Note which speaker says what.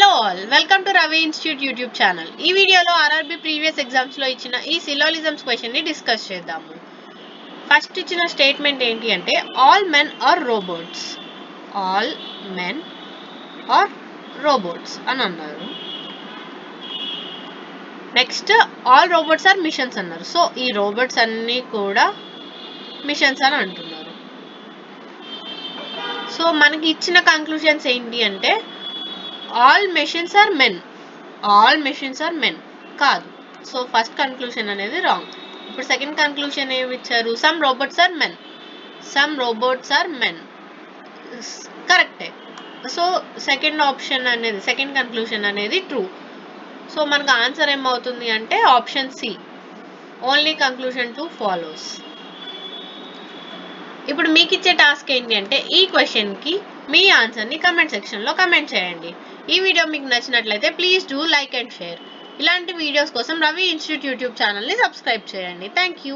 Speaker 1: Hello all, welcome to Ravi Institute YouTube channel. ఈ వీడియోలో RRB previous exams లో ఇచ్చిన ఈ సిలోలిజమ్స్ క్వశ్చన్ ని డిస్కస్ చేద్దాము. ఫస్ట్ ఇచ్చిన స్టేట్మెంట్ ఏంటి అంటే all men are robots. All men are robots అని అన్నారు. Next all robots are machines అన్నారు. సో ఈ రోబోట్స్ అన్నీ కూడా మిషన్స్ అని అంటున్నారు. సో మనకి ఇచ్చిన కంక్లూజన్స్ ఏంటి అంటే all machines are men. All machines are men కాదు. సో ఫస్ట్ కన్క్లూషన్ అనేది రాంగ్. ఇప్పుడు సెకండ్ కన్క్లూషన్ ఏమి ఇచ్చారు? Some robots are men. Some robots are men కరెక్టే. సో సెకండ్ ఆప్షన్ అనేది సెకండ్ కన్క్లూషన్ అనేది ట్రూ. సో మనకు ఆన్సర్ ఏమవుతుంది అంటే option C, only conclusion 2 follows. ఇప్పుడు మీకు ఇచ్చే టాస్క్ ఏంటి అంటే ఈ క్వశ్చన్కి మీ ఆన్సర్ని కమెంట్ సెక్షన్లో కమెంట్ చేయండి. ఈ వీడియో మీకు నచ్చినట్లయితే please do like and share. ఇలాంటి వీడియోస్ కోసం రవి ఇన్స్టిట్యూట్ యూట్యూబ్ ఛానల్ని సబ్స్క్రైబ్ చేయండి. Thank you.